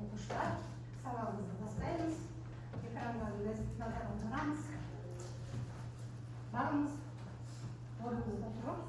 оқушылар, сабағымызды бастаймыз. Экранға назар аударамыз. Барыңыз, орныңызда тұрып.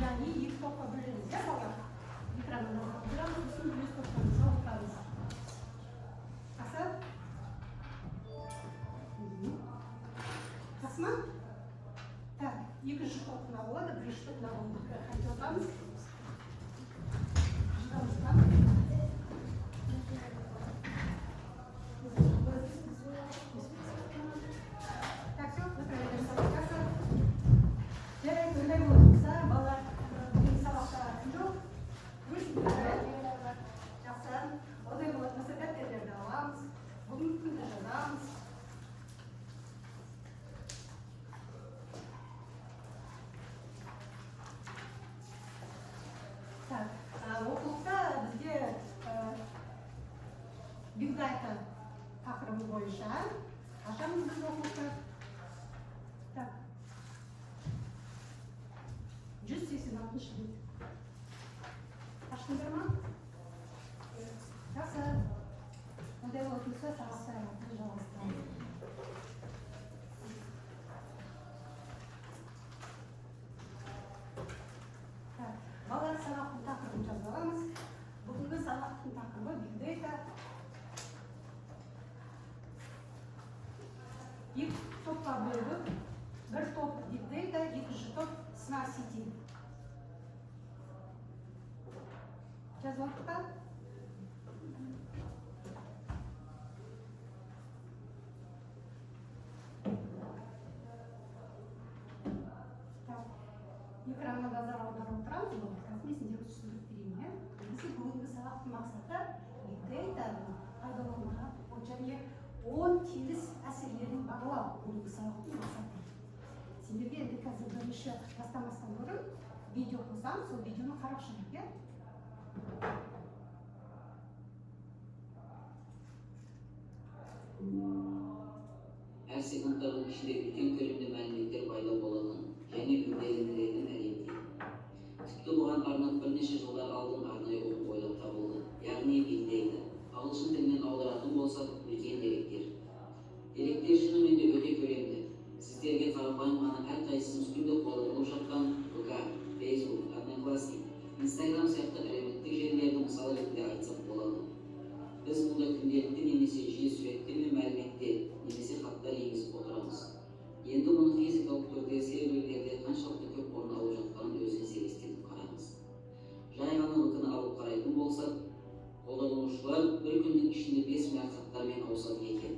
Yani ilk topla bölümümüzde falan. Ekranına bakacağız. Bütün yüz toplamızı alıp Asıl. Tasman. Так, екі штук на воду, 3 штук на воду. Хотелкамыз. Так, все, мы проверим сабаққа. Жарайды, ондай болса, балалар бүгін сабақта жоқ. Жақсы. Ондай болатын дәптерлерді аламыз. Бүгінгі күнді жазамыз. Оқулықта бізде бигдата тақырыбы бойынша ашамыз біз оқулықты. 186 бет. Аштыңдар ма? Жақсы. Ондай болатын болса, сабақта жалғастырамыз. Балалар сабақтың тақырыбын жазып аламыз. Бүгінгі сабақтың тақырыбы бигдата. Екі топқа бөліп, бір топ бигдата, екінші топ смарт сети. Жазып алдық па? Экранға назар аударып отырамыз, мен сендерге түсіндіріп берейін. Біздің бүгінгі сабақтың мақсаты бигдатаны пайдалануға және 10 теріс әсерлерін бағалау. Бүгінгі сабақтың мақсаты. Сендерге енді қазір бірінші бастамастан бұрын видео қосам, сол видеоны қарап шығайық. Әр секундтардың ішінде үлкен көлемде мәліметтер пайда болатын және өңделінетін әлемде. Тіпті бұған арнап бірнеше жылдар алдын арнайы оқу ойлап табылды. Яғни бигдата. Ағылшын тілінен аударатын болсақ, үлкен деректер. Деректер шынымен де өте көлемді. Сіздерге қарапайым ғана әрқайсымыз күнде қолданылып жатқан ВК, Facebook, Одноклассник, Instagram сияқты әлеуметтік желілерді мысал ретінде айтсақ болады. Біз мұнда күнделікті немесе жиі суреттер мен мәліметтер немесе хаттар енгізіп отырамыз. Енді мұны физикалық түрде серверлерде қаншалықты көп орын алып жатқанын өзіңіз елестетіп қараңыз. Жай ғана ВК-ны алып қарайтын болсақ, қолданушылар бір күннің ішінде 5 миллиард хаттармен ауысады екен.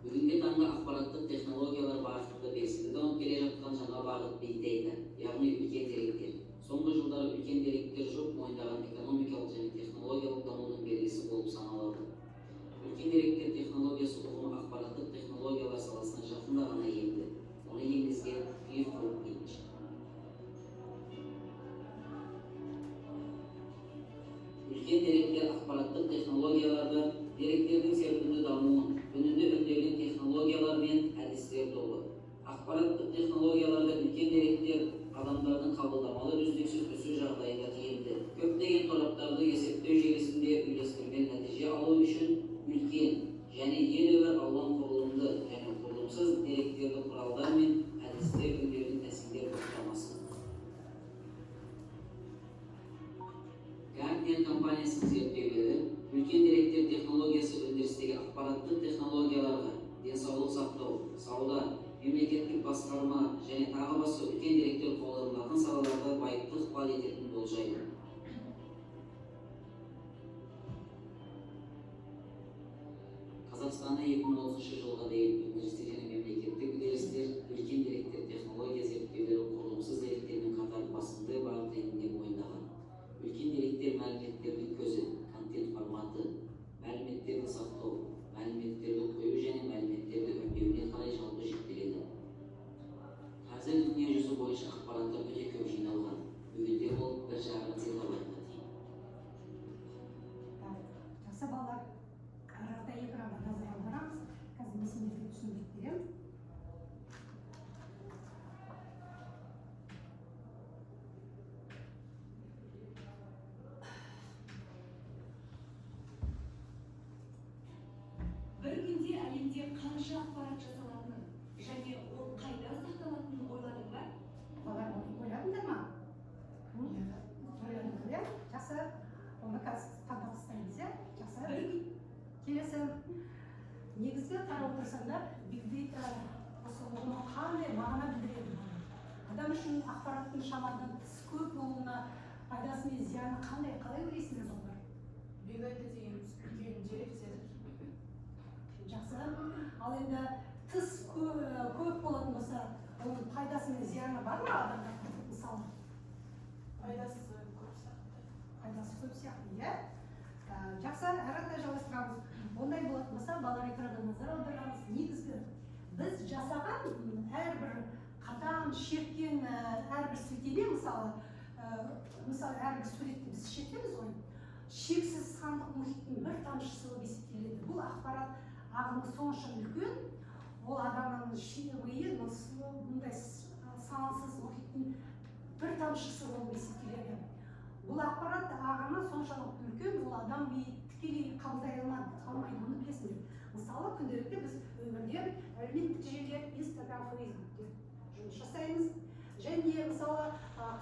Бүгінгі таңда ақпараттық технологиялар бағытында белсенді дамып келе жатқан жаңа бағыт Big Data, яғни үлкен деректер. Соңғы жылдары үлкен деректер жұрт мойындаған экономикалық және технологиялық дамудың белгісі болып саналады. Үлкен деректер технологиясы ұғымы ақпараттық технологиялар саласына жақында ғана енді. Оны енгізген Cliff Routledge. Үлкен деректер ақпараттық технологияларда деректердің серпінді дамуын, үнді өңделген технологиялар мен әдістер тобы. Ақпараттық технологияларда үлкен деректер адамдардың қабылдамалы үздіксіз өсу жағдайында тиімді. Көптеген тораптарды есептеу желісінде үйлестірген нәтиже алу үшін үлкен және едәуір алуан құрылымды және құрылымсыз деректерді құралдар мен әдістер өңделген тәсілдер топтамасы. Guardian компаниясының зерттеулері үлкен деректер технологиясы өндірістегі ақпараттық технологияларға, денсаулық сақтау, сауда, мемлекеттік басқарма және тағы басқа үлкен деректер қолданылатын салаларда байыпты ықпал ететінін болжайды. Қазақстанда 2030 жылға дейін өндірістік және мемлекеттік үдерістер үлкен деректер технология зерттеулері құрылымсыз деректермен қатар басымды бағыт ретінде мойындаған. Үлкен деректер мәліметтердің көзі, контент форматы, мәліметтерді сақтау, мәліметтерді қою және мәліметтерді өңдеуіне қарай жалпы жіктеледі. Қазір дүние жүзі бойынша ақпараттар өте көп жиналған. Бүгінде ол 1,5 терабайтқа тең. Жақсы балалар, арада экранға назар аударамыз. Қазір мен сендерге түсіндіріп беремін. Бір күнде әлемде қанша ақпарат жасалатынын және ол қайда сақталатынын ойладың ба? Балалар, ойладыңдар ма? Ойладыңдар, иә? Жақсы. Оны қазір таңдап тастаймыз, иә? Жақсы. Келесі, негізгі қарап отырсаңдар, Big Data осы ұғымы қандай мағына білдіреді? Адам үшін ақпараттың шамадан тыс көп болуына пайдасы мен зияны қандай, қалай ойлайсыңдар балалар? Big Data деген үлкен деректер. Жақсы. Ал енді тыс көп болатын болса, оның пайдасы мен зияны бар ма адамда? Мысалы, Пайдасы көп сияқты. пайдасы көп сияқты, иә? Жақсы, әрі жалғастырамыз. Ондай болатын болса, балалар экранға назар аударамыз. Негізгі біз жасаған әрбір қадам, шерткен әрбір сілтеме, мысалы әрбір суретті біз шертеміз ғой. Шексіз сандық мұхиттың бір тамшысы болып есептеледі. Бұл ақпарат ағымы сонша үлкен, ол адамның ойы бұндай сансыз мұхиттың бір тамшысы болып есептеледі. Бұл ақпарат ағымы соншалықты үлкен, ол адам миы тікелей қабылдай алмайды, оны білесіңдер. Мысалы, күнделікті біз өмірде әлеуметтік желілер, Instagram, Facebook'те жұмыс жасаймыз. Және мысалы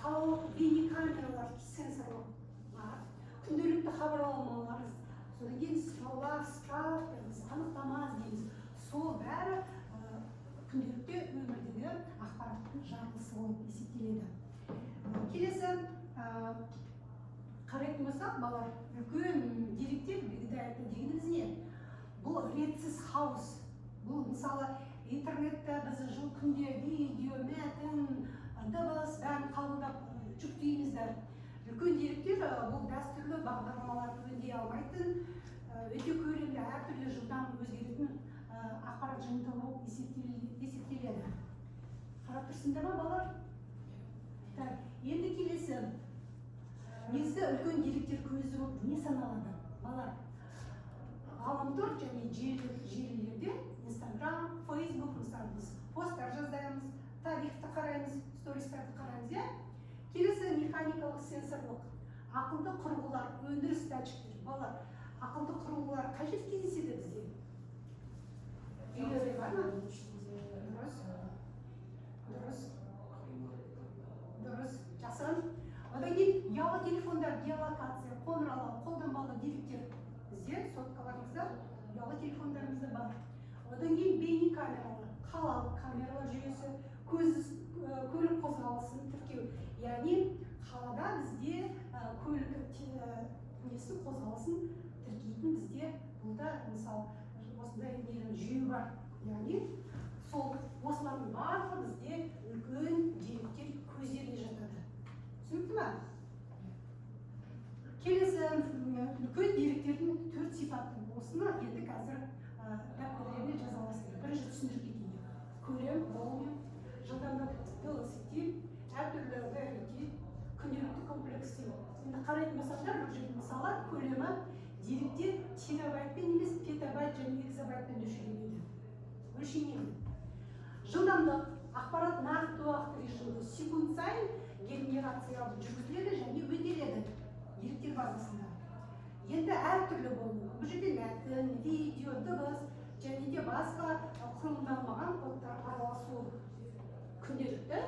қалалық бейнекамералар, сенсорлық бар. Күнделікті хабарламалар, содан кейін справкамыз, анықтама іздейміз. Сол бәрі күнделікті өмірдегі ақпараттың жарғысы болып есептеледі. Келесі қарайтын болсақ, балалар, үлкен деректер дегеніміз не? Бұл ретсіз хаос. Бұл мысалы интернетте біз жыл күнде видео, мәтін, дыбыс бәрін қабылдап жүктейміздер. Үлкен деректер бұл дәстүрлі бағдарламаларды өңдей алмайтын, өте көлемді әртүрлі жылдам өзгеретін ақпарат жиынтығы болып есептеледі. Қарап тұрсыңдар ма, балалар? Енді келесі, негізгі үлкен деректер көзі болып не саналады? Балалар, ғаламтор және желілерде Instagram, Facebook, мысалы біз посттар жазамыз, тарихты қараймыз, стористарды қараймыз, иә? Келесі механикалық сенсорлық, ақылды құрылғылар, өндіріс датчиктері. Балалар, ақылды құрылғылар қажет кездеседі бізде? Үйлерде бар ма? Дұрыс, жақсы. Одан кейін ұялы телефондар, геолокация, қоңырау, қолданбалы деректер бізде соткаларымызда, ұялы телефондарымызда бар. Одан кейін бейнекамералар, қалалық камералар жүйесі, көлік қозғалысын тіркеу. Яғни қалада бізде көлік қозғалысын тіркейтін бізде бұлда мысалы осындай жүйе бар. деректер терабайтпен емес петабайт және экзобайтпен өлшенеді. Жылдамдық ақпарат нақты уақыт режимінде секунд сайын генерацияланып жүргізіледі және өңделеді деректер базасында. Енді әртүрлі болуы. Бұл жерде мәтін, видео, дыбыс және де басқа құрылымдалмаған кодтар араласуы күнделікті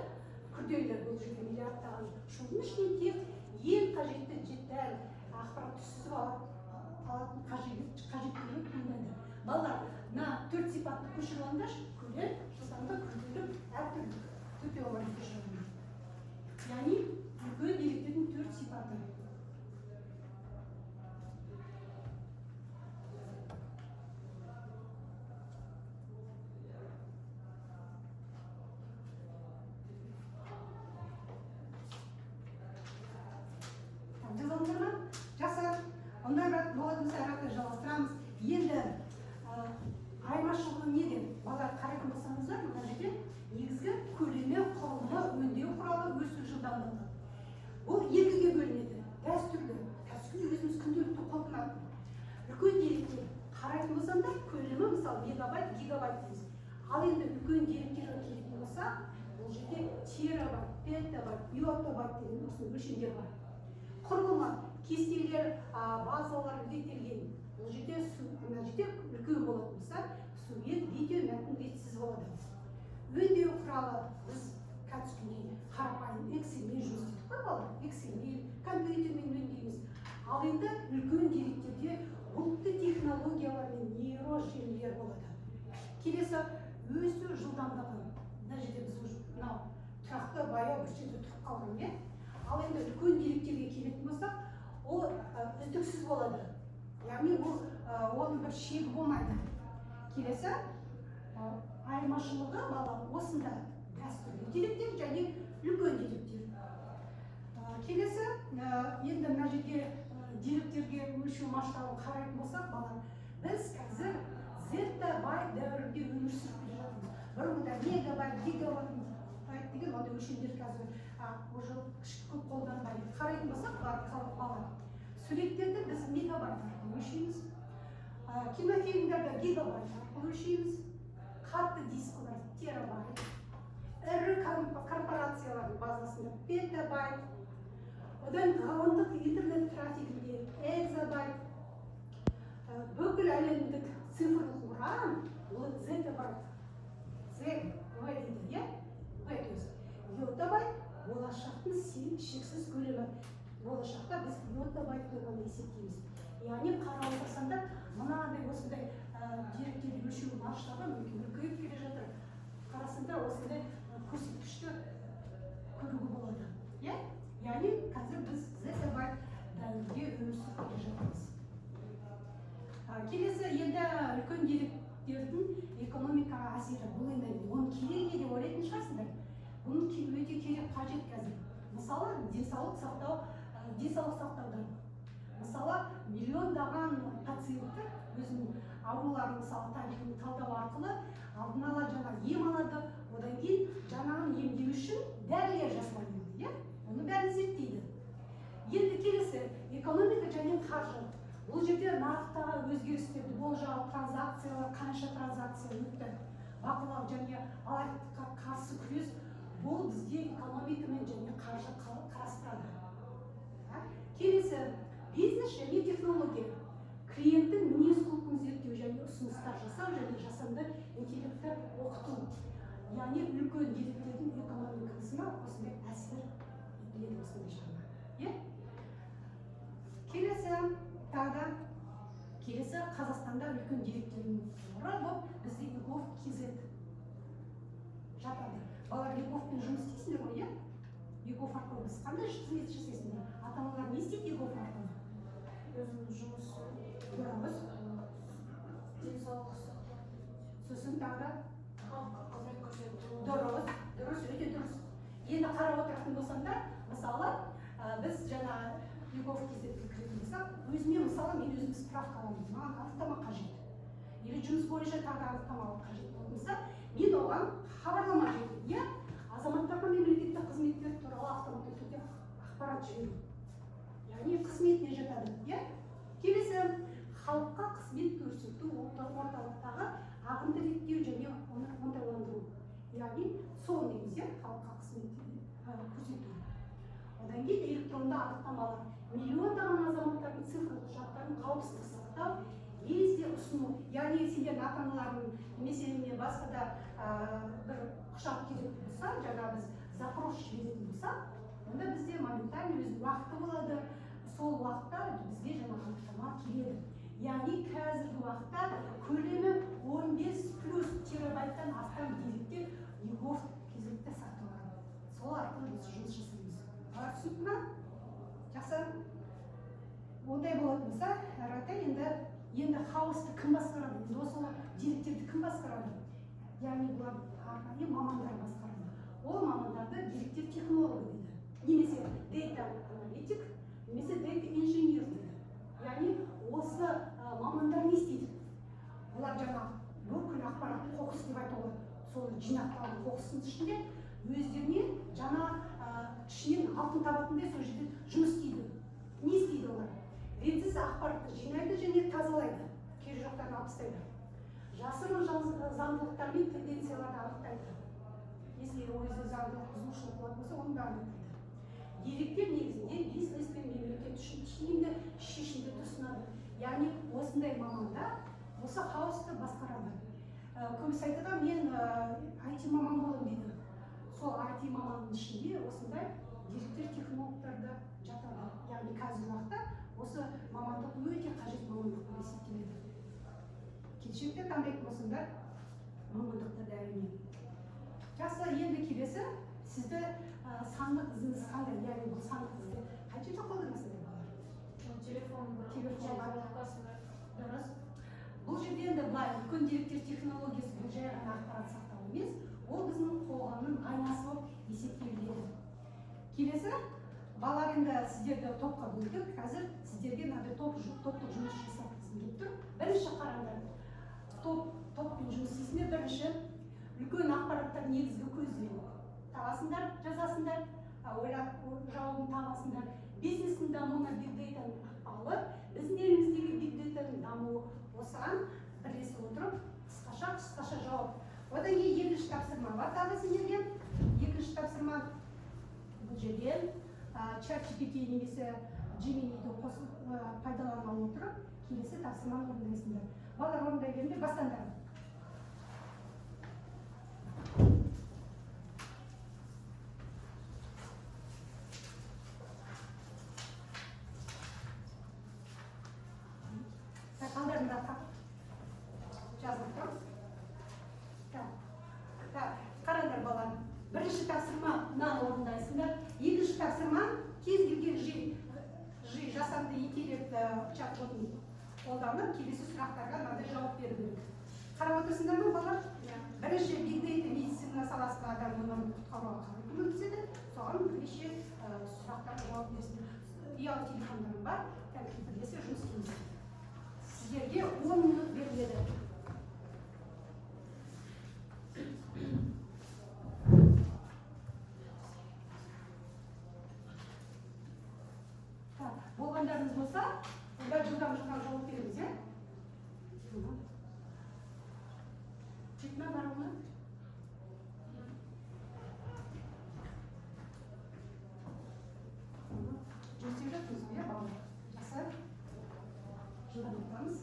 күрделі бұл жерде миллиардтаған шудың ішінен тек ең қажетті жетер ақпарат түсіп алатын қажеттілігі туындайды. Балалар, мына 4 сипатты көшіріп алыңдаршы, күрделі, жылдамдық, күрделі, әртүрлі төте оларды көшіріп алыңдар. Яғни үлкен деректердің 4 сипаты. Жалғастырамыз. Енді айырмашылығы неде? Балалар қарайтын болсаңыздар, мына жерде негізгі көлемі, құрылымы, өңдеу құралы, өсу жылдамдығы. Бұл екіге бөлінеді. Дәстүрлі өзіміз күнделікті қолданатын. Үлкен деректер қарайтын болсаңдар, көлемі мысалы мегабайт, гигабайт дейміз. Ал енді үлкен деректерге келетін болса, бұл жерде терабайт, петабайт, биотабайт деген осы өлшемдер бар. Құрылымы, кестелер, базалар реттелген. Бұл жерде үлкен болатын болса, сурет, видео, мәтін ретсіз болады. Өңдеу құралы біз кәдімгідей қарапайым Excel-мен жұмыс істедік қой балалар. Excel-мен, компьютермен өңдейміз. Ал енді үлкен деректерде бұлтты технологиялар мен нейрожелілер болады. Келесі өсу жылдамдығы. Мына жерде біз мынау тұрақты баяу бір жерде тұрып қалған. Ал енді үлкен деректерге келетін болсақ, ол үздіксіз болады. Яғни оның бір шегі болмайды. Келесі айырмашылығы балалар осында дәстүрлі деректер және үлкен деректер. Келесі енді мына жерде деректерге өлшеу масштабын қарайтын болсақ, балалар біз қазір зеттабайт дәуірінде өмір сүріп келе жатырмыз. Бұрынғыда мегабайт, гигабайт деген ондай өлшемдер қазір уже көп қолданбайды. Қарайтын болсақ, балалар суреттерді біз мегабайт арқылы өлшейміз. Кинофильмдерді гигабайт арқылы өлшейміз. Қатты дискілер терабайт. Ірі корпорациялардың базасында петабайт. Одан ғаламдық интернет трафигінде экзобайт. Бүкіл әлемдік цифрлық мұра ол зеттабайт. Йотабайт болашақтың шексіз көлемі. Болашақта біз йотабайт болғанды есептейміз. Яғни қарап отырсаңдар, мынадай осындай деректерді өлшеу масштабы үлкейіп келе жатыр. Қарасаңдар осындай көрсеткішті көруге болады. Яғни қазір біз зеттабайт дәуірінде өмір сүріп келе жатырмыз. Келесі енді үлкен деректердің экономикаға әсері. Бұл енді оның керек деп ойлайтын шығарсыңдар. Бұның өте керек қажет қазір. Мысалы, денсаулық сақтауда. Мысалы, миллиондаған пациенттер өзінің ауруларын мысалы тарихын талдау арқылы алдын ала жаңа ем алады, одан кейін жаңағын емдеу үшін дәрілер жасалады. Оны бәрін зерттейді. Енді келесі экономика және қаржы. Бұл жерде нарықтағы өзгерістерді болжау, транзакциялар, қанша транзакция өтті, бақылау және алаяқтыққа қарсы күрес. Бұл бізде экономикамен және қаржы қарастырады. Келесі бизнес және технология. Клиенттің мінез-құлқын зерттеу және ұсыныстар жасау және жасанды интеллектті оқыту. Яғни үлкен деректердің экономикасына осындай әсер етіледі осындай жағына. Келесі Қазақстанда үлкен деректердің ұры бізде Егов-KZ жатады. Балалар Еговпен жұмыс істейсіңдер ғой, Егов арқылы біз қандай қызмет жасайсыңдар? Ата-аналар не істейді Егов арқылы? Өзінің жұмысы, дұрыс. денсаулық сақтау. Сосын тағы Халыққа қызмет көрсету. дұрыс, өте дұрыс. Енді қарап отыратын болсаңдар, мысалы, біз жаңа Егов-KZ-ге кіретін болсақ, өзіме мысалы мен өзім справка аламын, маған анықтама қажет. Или жұмыс бойынша тағы анықтама қажет болса, мен оған хабарлама жіберу. Азаматтарға мемлекеттік қызметтер туралы автоматты түрде ақпарат жіберу. Яғни қызметіне жатады. Келесі қызмет көрсету орталықтағы ағынды реттеу және оны оңтайландыру. Яғни сол негізде халыққа қызмет көрсету. Одан кейін электронды анықтамалар. Миллиондаған азаматтардың цифрлық құжаттарын қауіпсіз сақтау, лезде ұсыну. Яғни сендер ата-аналардың немесе басқа да бір құжат керек болса, жаңа біз запрос жіберетін болсақ, онда бізде моментально өз уақыты болады. Сол уақытта бізге жаңа анықтама келеді. Яғни қазіргі уақытта көлемі 15+ терабайттан астам деректер егов кезекте сақталған. Сол арқылы біз жұмыс жасаймыз. Түсінікті ме? Жақсы. Ондай болатын болса, әрі енді хаосты кім басқарады? Енді осы деректерді кім басқарады? Яғни бұлар арнайы мамандар басқарады. Ол мамандарды деректер технологы дейді. Немесе дейта аналитик, немесе дейта инженер дейді. Яғни осы мамандар не істейді? Олар жаңа бүкіл ақпарат қоқыс деп айтуға, сол жинақталған қоқыстың ішінде өздеріне жаңа ішінен алтын табатындай сол жерде жұмыс істейді. Не істейді олар? Ретсіз ақпаратты жинайды және тазалайды. Керегі жоқтарын алып тастайды. Жасырын заңдылықтар мен тенденцияларды анықтайды. Если өзі заңдылық бұзушылық болатын болса, оны да анықтайды. Деректер негізінде бизнес пен мемлекет үшін тиімді шешімді ұсынады. Яғни осындай мамандар осы хаосты басқарады. Көбісі айтады, мен IT маман болдым дейді. Сол IT маманның ішінде осындай деректер технологтарда жатады. Яғни қазіргі уақытта осы мамандық өте қажет мамандық болып есептеледі. Келешекте таңдайтын болсаңдар мамандықты да әрине. Жақсы, енді келесі сізді сандық ізіңіз қандай? Яғни бұл сандық ізді қай жерде қолданасыздар балалар? Телефонға. Дұрыс. Бұл жерде енді былай үлкен деректер технологиясы бұл жай ғана ақпарат сақтау емес, ол біздің қоғамның айнасы болып есептеледі. Келесі, балалар енді сіздерді топқа бөлдік. Қазір сіздерге мынандай топтық жұмыс жасатқызып келіп тұр. Бірінші қараңдар. Топпен жұмыс істейсіңдер. Бірінші үлкен ақпараттар негізгі көздері табасыңдар, жазасыңдар, ойлап жауабын табасыңдар. Бизнестің дамуына биг дейтаның ықпалы, біздің еліміздегі биг дейтаның дамуы осыған бірлесіп отырып, қысқаша жауап. Одан кейін екінші тапсырма бар тағы сендерге. Екінші тапсырма бұл жерден ChatGPT немесе Gemini'ді қосып пайдалана отырып, келесі тапсырманы орындайсыңдар. Балалар орындай беріңдер, бастаңдар. Қалдарында жазып тұр. Қараңдар балалар. Бірінші тапсырманы орындайсыңдар. Екінші тапсырма кез келген жасанды интеллект чат-ботын қолданып келесі сұрақтарға мынадай жауап беру керек. Қарап отырсыңдар ма балалар? Бірінші биг дейта медицина саласында адам өмірін құтқаруға қалай көмектеседі, соған бірнеше сұрақтарға жауап берсін. Ұялы телефондарым бар, компьютерлесе жұмыс істейміз. Сіздерге 10 минут беріледі. Болғандарыңыз болса, онда жылдам жауап береміз, е? Жетме бар ма? Жұмыс істеп жатырмыз ғой, балалар? Жақсы. Жылдам отырамыз.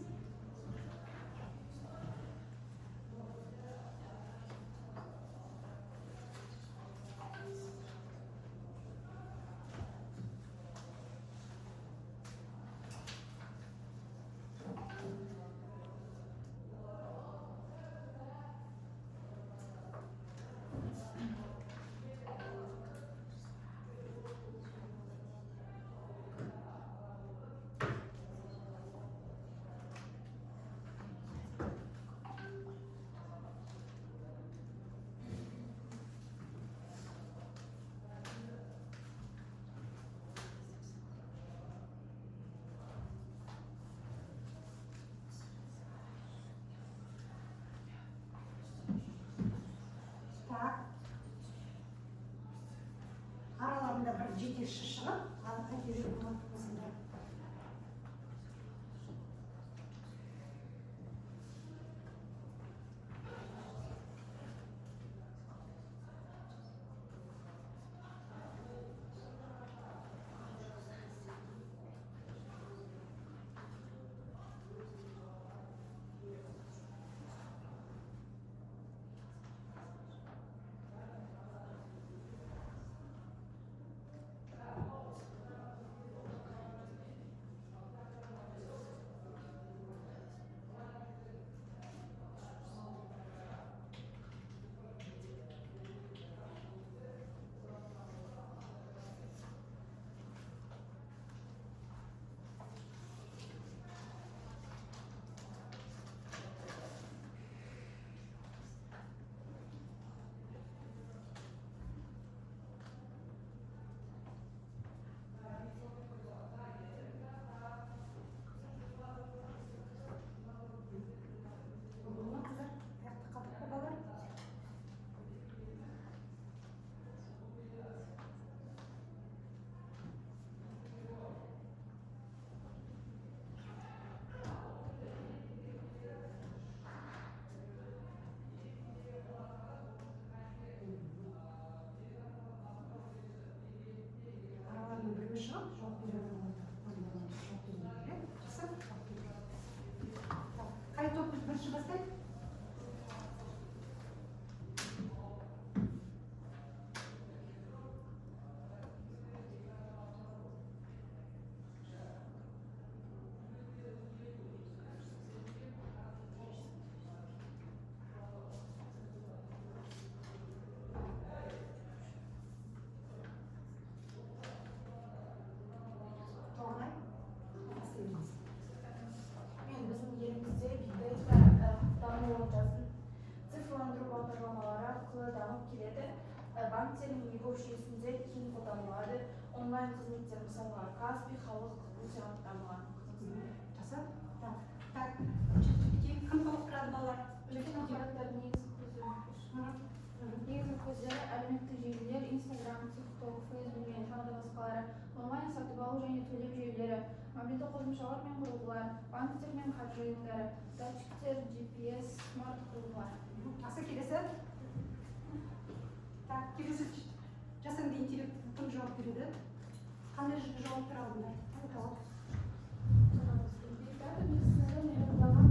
Aralarında bir жетекші шығып, алға келе болатын болсаңдар. бірінші бастайды. Тоғай. Бастаймыз. Мен біздің елімізде бig data даму ортасын цифрландыру бағдарламалары арқылы дамып келеді. Банктердің егов жүйесінде кең қолданылады. Онлайн қызметтер мысалға Каспи халық өте дамыған. Жасап. Так. GPT кім толықтырады балалар? Үлкен ақпараттардың негізгі көздері әлеуметтік желілер, Instagram, TikTok, Facebook және тағы да басқалары, онлайн сатып алу және төлем жүйелері, мобильді қосымшалар мен құрылғылар, банктер мен қаржы ұйымдары, датчиктер, GPS, смарт құрылғылар. Жақсы, келесі. Так, келесі жасанды интеллект кім жауап береді? Қандай жауаптар алдыңдар? Big data медицинада мейрамдаған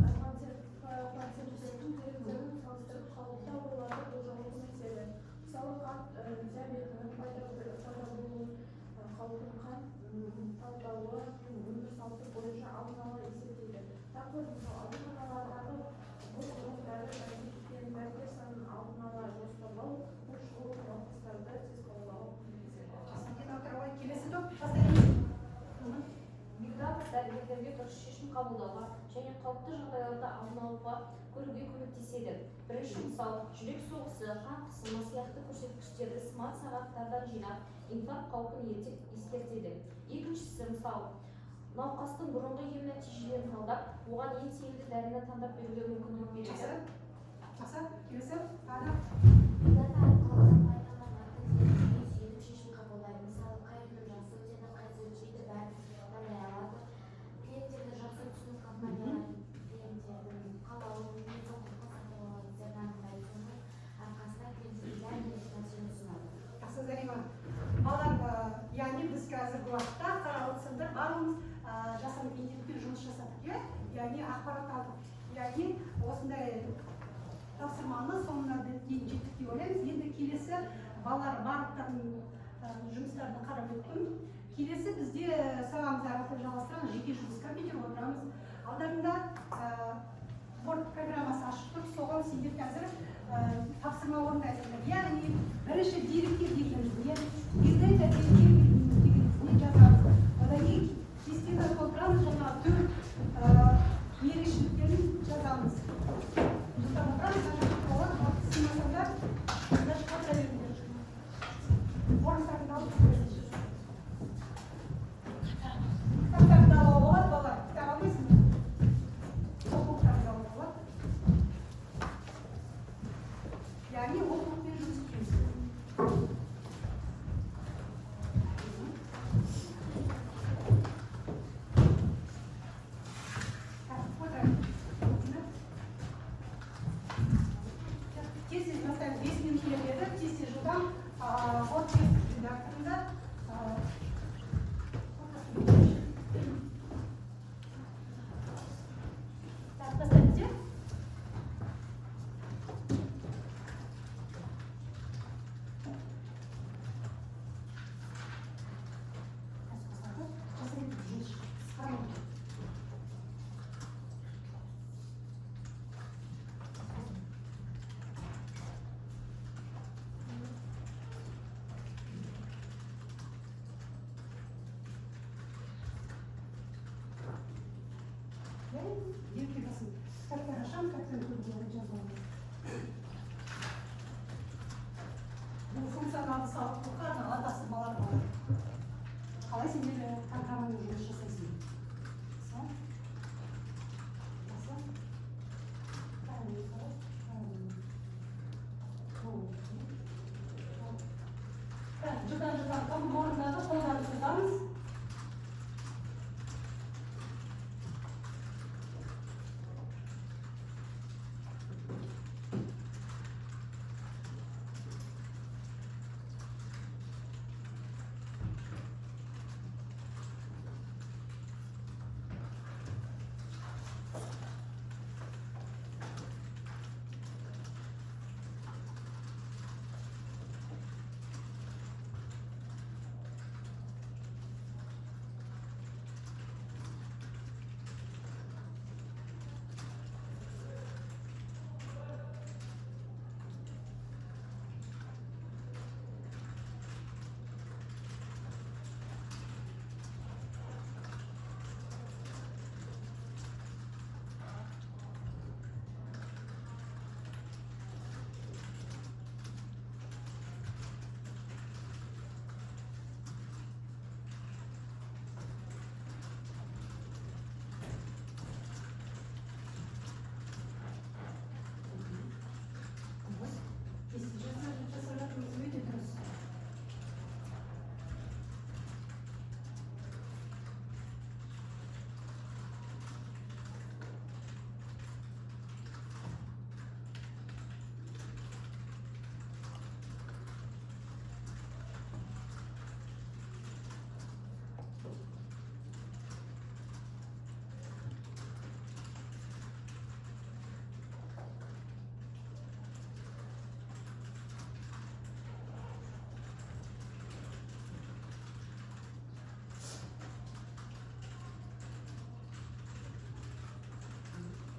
пациенттердің деректерін салыстырып қалыпта ойларды болжауға көмектеседі. Мысалы, қант диабетінің пайда болуын, қалыптың қан талдауы, өмір салты бойынша алдын ала есептейді. Тағы бір ауруханалардағы бұл құрылғыларды дәрігер пен дәрігер санын алдын ала жоспарлау, бұл шұғыл науқастарды тез қабылдауға көмектеседі. Келесі топ бастаймыз. Big Data дәрігерлерге дұрыс шешім қабылдауға және қауіпті жағдайларды алдын алуға көруге көмектеседі. Бірінші мысал, жүрек соғысы, қан қысымы сияқты көрсеткіштерді смарт сағаттардан жинап, инфаркт қаупін ескертеді. Екіншісі мысал, науқастың бұрынғы ем нәтижелерін талдап, оған ең тиімді дәріні таңдап беруге мүмкіндік береді. Жақсы, келесі. Ана. Big data арқылы компаниялардың сенімді шешім қабылдайды. Мысалы, қай өнім жақсы өтеді, қай өтпейді, бәрін таңдай алады. Клиенттерді жақсы түсініп, компаниялар клиенттердің қалауын, денсаулыққа сатып алушылардың айтуының арқасында клиенттерге дәл нәтижені ұсынады. Жақсы, Зарима. Балам, яғни біз қазіргі уақытта қаралы сынды барлығымыз жасанды интеллектпен жұмыс жасадық, иә? Яғни ақпарат алдық. Яғни осындай тапсырманы соңына дейін жеттік деп ойлаймыз. Енді келесі балалар барлықтардың жұмыстарына қарап өттім. Келесі бізде сабағымызды ары қарай жалғастырамыз, жеке жұмыс компьютер отырамыз. Алдарында Word программасы ашып тұр, соған сендер қазір тапсырма орындайсыңдар. Яғни бірінші деректер дегеніміз не? Big data деректер не жазамыз. Одан кейін кестені толтырамыз, жаңағы төрт ерекшеліктерін жазамыз. Яғни оқулықпен жұмыс істейміз. Тез бастаймыз, 5 минут береді, тез жылдам от редакторында бастаймыз, иә? Функционалды сауаттылыққа арналған тапсырмалар бар. Қалай сендер программамен жұмыс жасайсың? Жылдан табым орындады, қолдарды созамыз.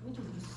Өте дұрыс.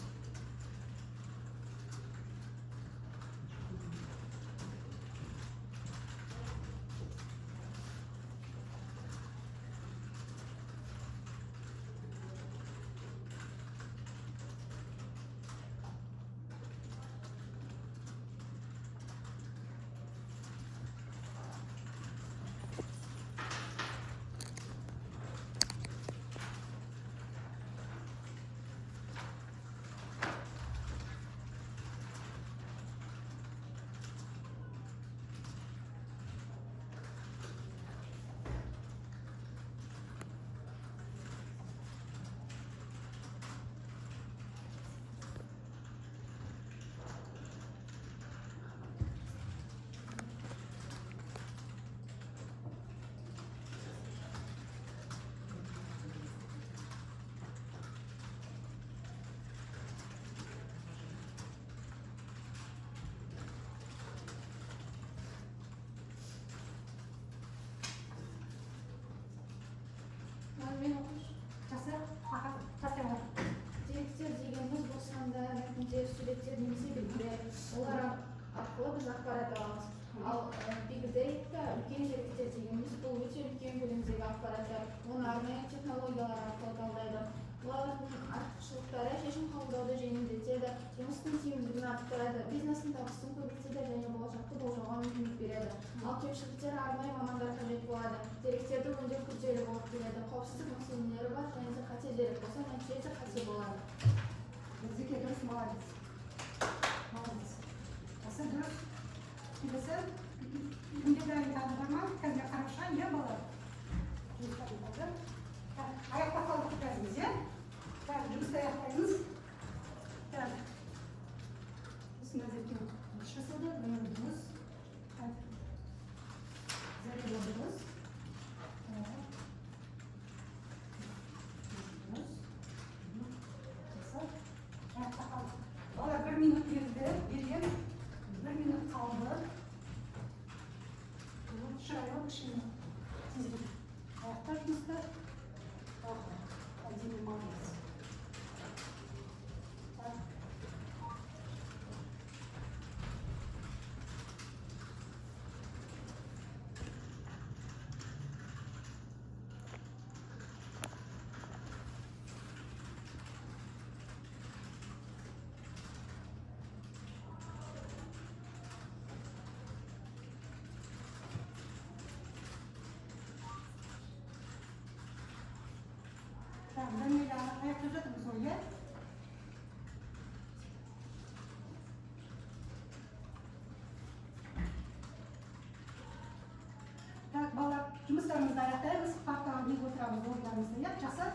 Мен оқыш. Жақсы, аға, тастайма. Деректер дегеніміз бұл санда мәтіндер, суреттер немесе белгілер. Олар арқылы біз ақпарат аламыз. Ал Big Data үлкен деректер дегеніміз бұл өте үлкен көлемдегі ақпараттар. Оны арнайы технологиялар арқылы талдайды. Олардың артықшылықтары шешім қабылдауды жеңілдетеді, жұмыстың тиімділігін арттырады, бизнестің табысын көбейтеді және болашақты болжауға мүмкіндік береді. Ал кемшіліктері арнайы мамандар қажет болады. Деректерді өңдеу күрделі болып келеді. Қауіпсіздік мәселелері бар және де қате дерек болса нәтижесі қате болады. Зеке дұрыс, молодец. Молодец. Жақсы, дұрыс. Келесі, үйінде дайын тағы бар ма? Қазір қараша, иә бала? Жұмыстарын қазір. Аяқта қалып кетеріңіз, иә? Жұмысты аяқтаймыз. Осында зерттеу дұрыс жасалды, өмір дұрыс. Зерттеу дұрыс. Аяқта қалды. Бала 1 минут берген, 1 минут қалды. Шырайлы кішкене тезірек. Аяқта жұмысты. Один молодец. Аяқта жатырмыз ғой, иә? Так, балалар, жұмыстарымызды аяқтаймыз, партаға келіп отырамыз орындарымызда, иә? Жақсы?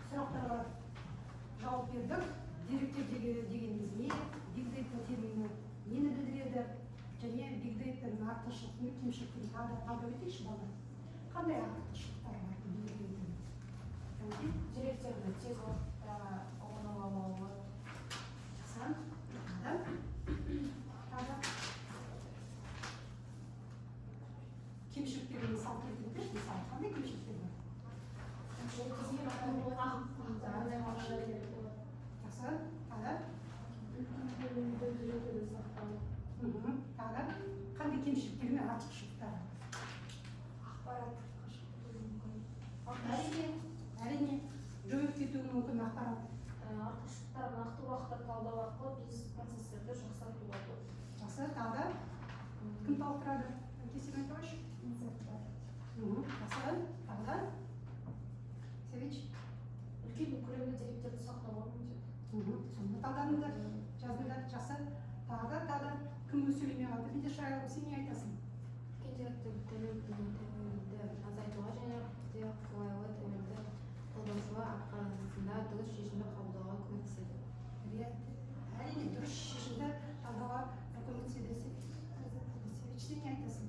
Сұрақтарға жауап бердік. Деректер дегеніміз не? Big Data термині нені білдіреді? Және Big Data'ның артықшылығы, кемшіліктерін талдап өтейікші бала. Қандай артықшылықтар бар Big Data'ның? Деректерді тез уақытта ұғынуға болады. Жақсы. Кемшіліктерін мысал келтіріңізші, мысалы қандай кемшіліктер бар? Қандай кемшіліктер мен артықшылықтары? Әрине, жойып кетуі мүмкін ақпарат. Артықшылықтар нақты уақытта талдау арқылы бизнес процестерді жақсартуға Кім толықтырады? Кесіп айтыңызшы. Жақсы. Тағы да? Севич? үлкен көлемді деректерді сақтауға міндетті. Сонда талдаңыздар, жазыңдар, жақсы. Тағы да кім сөйлемей қалды? Бендешая, сен не айтасың? Интерактивті тәуелді азайтуға және де қолайлы тәуелді қолданушыға арқасында дұрыс шешімді қабылдауға көмектеседі. Әрине дұрыс шешімді таңдауға көмектеседі. Севич, сен не айтасың?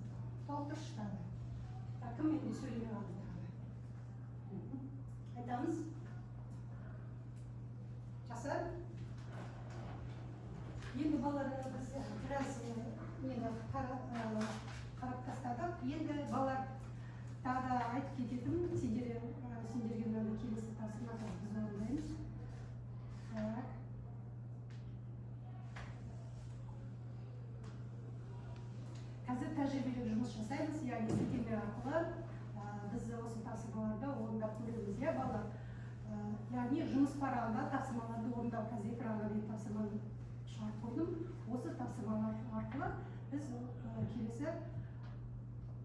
Толықтыршы тағы. Кім менде сөйлемей қалды тағы? Айтамыз? Жақсы. Енді балалар біз біраз нені қарап тастадық. Енді балалар тағы да айтып кететін сендерге мынандай келесі тапсырма біз орындаймыз. Қазір тәжірибелік жұмыс жасаймыз, яғни сілтеме арқылы біз осы тапсырмаларды орындап көреміз, иә балалар. Яғни жұмыс парағында тапсырмаларды орындау, қазір экранға мен тапсырманы шығарып қойдым. Осы тапсырмалар арқылы біз келесі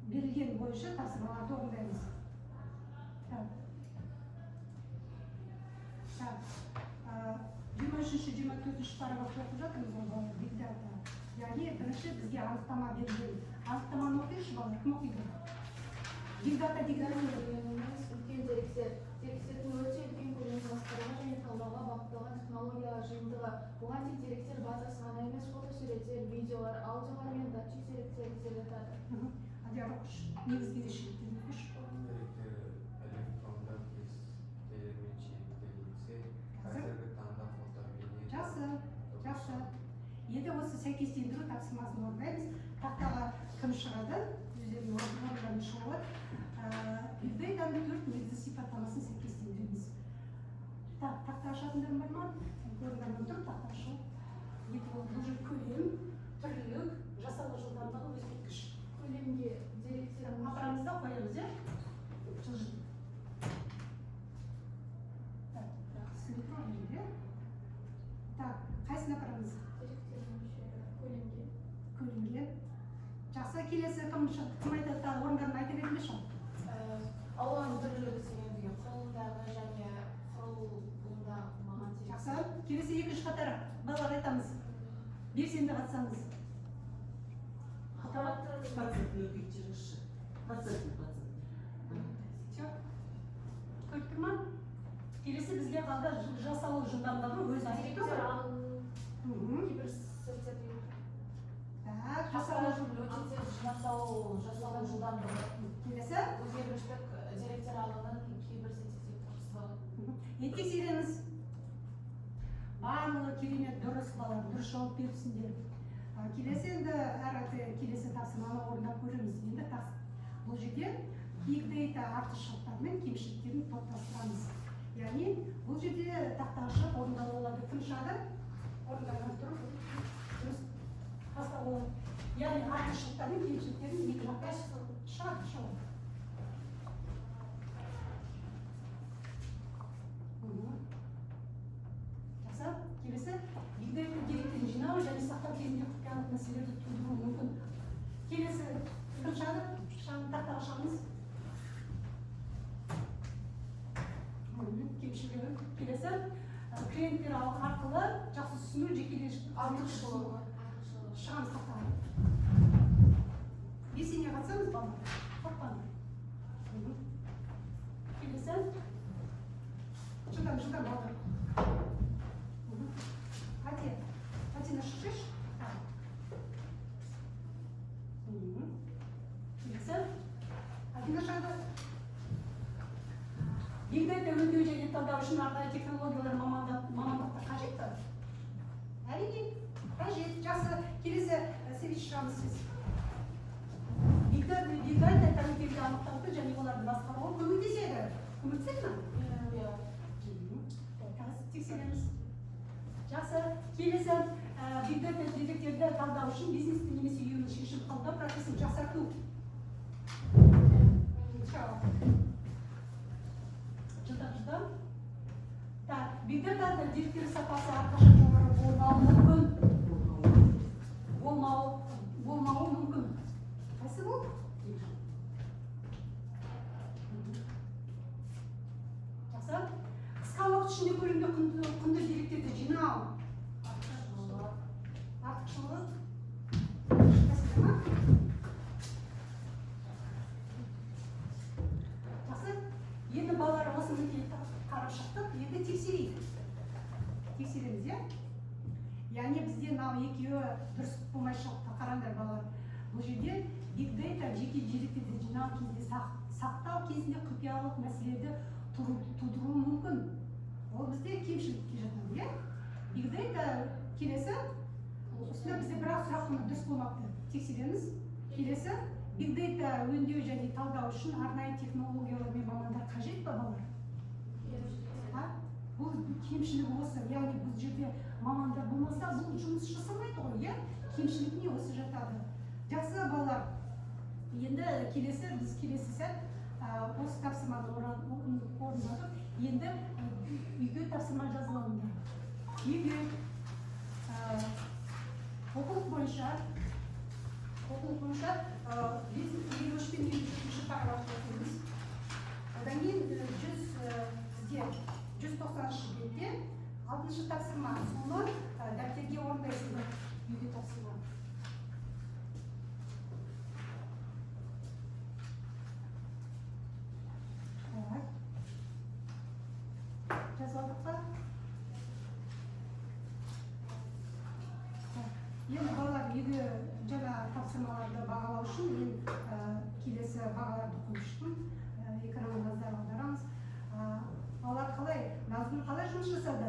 берілген бойынша тапсырмаларды орындаймыз. 23-24 параграф оқып жатырмыз ғой, Big Data. Яғни бірінші бізге анықтама берілген. Анықтаманы оқиыншы балалар, кім оқиды? Big Data деген үлкен деректердің өте үлкен көлемін басқаруға және талдауға бағытталған технологиялар жиынтығы. Бұған тек деректер базасы ғана емес, фотосуреттер, видеолар, аудиолар мен датчик деректері жатады. Адияр оқыш, негізгі ерекшеліктерін оқыш. Деректер электронды қазіргі таңда фотобейне. Жақсы. Енді осы сәйкестендіру тапсырмасын орындаймыз. Тақтаға кім шығады? Өздерінің орындарын шығуы. Big Data'ның 4 негізгі сипаттамасын сәйкестендіреміз. Тақта ашатындар бар ма? Көрінген тұр, тақта ашу. Бұл жер көлем, түрлілік, жасалу жылдамдығы өзгерткіш. Көлемге деректердің Апарамызда қоямыз, иә? Жылжын. Сметро жерде. Қайсына апарамыз? көлемге. Көлемге. Жақсы, келесі кім айтады, орындарын айта бермеші? Алуан түрлілігі дегенде құрылымдағы және құрылымда маған Жақсы, келесі екінші қатары. Балалар айтамыз. Белсенді қатысаңыз. Көріп тұр ма? Келесі бізге қалды жасалу жылдамдығы өз айтты. кейбір сәттерде Жасалу жылдамдығы. келесі. Өзгергіштік деректер алудың кейбір сәттерде тырысығы. Тексереміз. Барлығы керемет дұрыс балалар, дұрыс жауап беріпсіңдер. Келесі енді келесі тапсырманы орындап көреміз. Енді бұл жерде Big Data артықшылықтары мен кемшіліктерін топтастырамыз. Яғни бұл жерде тақтаға шығып орындалу болады. Кім шығады? Орындалған тұрып дұрыс басталу болады. Яғни артықшылықтары мен кемшіліктерін екі жаққа шығады. Жақсы, келесі Big Data деректерін жинау және сақтау кезінде құпиялық мәселелерді тудыруы мүмкін. Келесі кім шығады? Тақтаға шығамыз. Кемшілігі. Келесі клиенттер арқылы жақсы түсіну, жекелешік Артықшылығы. шығамыз тақтаға. Белсене қатысамыз балалар. Қорықпаңдар. Келесі жылдам балалар. Атина шықшыш. Келесі Атина шады. Big Data өңдеу және талдау үшін арнайы технологиялар мамандықта қажет пе? Әрине, қажет. Жақсы, келесі Севич шығамыз сіз. Big Data тәуекелді анықтауды және оларды басқаруға көмектеседі. Көмектеседі ме? Қазір тексереміз. Жақсы, келесі Big Data деректерді талдау үшін бизнесті немесе ұйымның шешім қабылдау процесін жақсарту. Жылдам. Big Data деректер сапасы әрқашан жоғары болмауы мүмкін. иә. Яғни бізде мынау екеуі дұрыс болмай шығыпты. Қараңдар балалар. Бұл жерде big data жеке деректерді жинау кезінде сақтау кезінде құпиялық мәселелерді тудыруы мүмкін. Ол бізде кемшілікке жатады, иә. Big data келесі. Осында бізде бірақ сұрақ дұрыс болмапты. Тексереміз. Келесі. Big data өңдеу және талдау үшін арнайы технологиялар мен мамандар қажет па балалар? Бұл кемшілігі осы. Яғни бұл жерде мамандар болмаса, бұл жұмыс жасамайды ғой, иә? Кемшілігіне осы жатады. Жақсы балалар. Енді біз келесі сәт осы тапсырманы орындадық. Енді үйге тапсырма жазылыңдар. Үйге оқулық бойынша біз 23-ші параграфты оқимыз. Одан кейін 190-шы бетте 6-шы тапсырма. Соны дәптерге орындайсыздар. Үйге тапсырма. Жазылдық па? Енді балалар үйге жаңа тапсырмаларды бағалау үшін мен келесі бағаларды қойыштым. Экранға назар аударамыз. Балалар қалай? Назгүл қалай жұмыс жасады?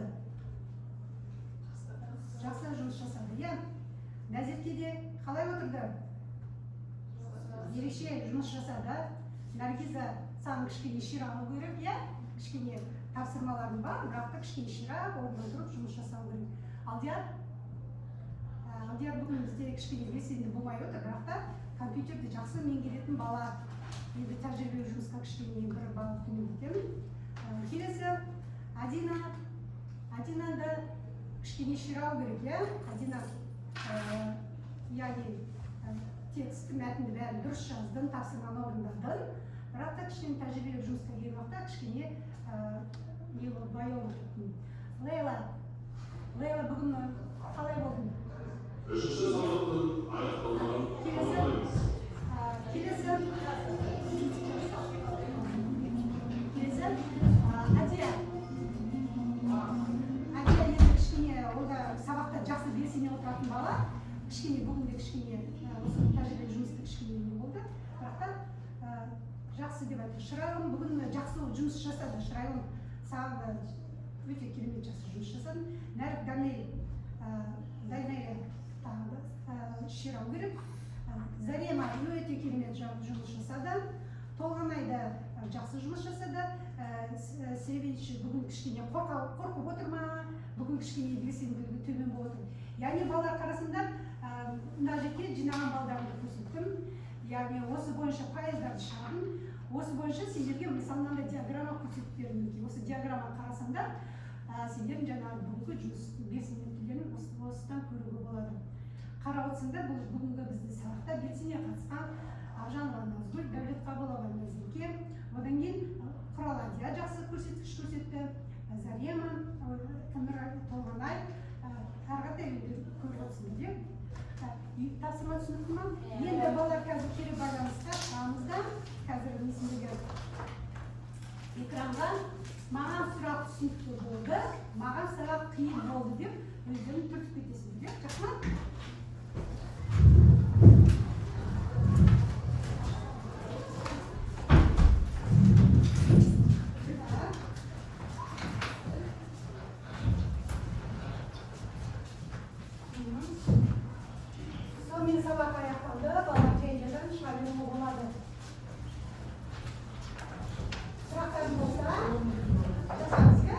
Жақсы жұмыс жасады, иә? Нәзерке де қалай отырды? Ерекше жұмыс жасады. Наргиза саған кішкене ширақ керек, иә? Кішкене тапсырмаларың бар, бірақ та кішкене ширақ орнынан тұрып жұмыс жасау керек. Алдияр бүгін бізде кішкене белсенді болмай отыр, бірақ та компьютерді жақсы меңгеретін бала. Енді тәжірибелі жұмысқа кішкене бір бала төмендетемін. Келесі Адинада кішкене ширау керек, иә? Адина яғни тексті мәтінді бәрін дұрыс жаздың, тапсырманы орындадың. Бірақ та кішкене тәжірибелі жұмысқа келген уақытта кішкене баяу отырдың. Лейла бүгін қалай болдың? Үшінші сабақтың аяқталмаған қабылдаймыз. Келесі Адия енді кішкене олда сабақта жақсы белсене отыратын бала, кішкене бүгінде кішкене осы тәжірибелі жұмысты кішкене не болды. Бірақ та жақсы деп айтты. Шырайлым бүгін жақсы жұмыс жасады. Шырайлым саған өте керемет жақсы жұмыс жасады. Нәрік Дайнайға ширау керек. Зарема өте керемет жұмыс жасады. Толғанайда жақсы жұмыс жасады. Севич бүгін кішкене қорқып отыр ма? Бүгін кішкене белсенділігі төмен болып отыр. Яғни балалар қарасында мына жерге жинаған балаларды көрсеттім. Яғни осы бойынша пайыздарды шығардым. Осы бойынша сендерге мысалы мынандай диаграмма көрсетіп бердім. Осы диаграмманы қарасаңдар, сендердің жаңағы бүгінгі жұмыс белсенділіктерін осыдан көруге болады. Қарап отырсаңдар, бұл бүгінгі бізді сабақта белсене қатысқан Ақжанова Назгүл, Дәулетқабылова Назерке, одан кейін Құраладия жақсы көрсеткіш көрсетті, Зарема, Толғанай, әрғатай көріп отырсыңдар. Тапсырма түсінікті ма? Енді балалар қазір кері байланысқа шығамызда, қазір несіндегі экранға маған сұрақ түсінікті болды, маған сұрақ қиын болды деп өздерін түртіп кетесіңдер, жақсы ма? Сонымен сабақ аяқталды, балалар жайындан шығарып болады. Сұрақтарың болса, жасаңыз, иә?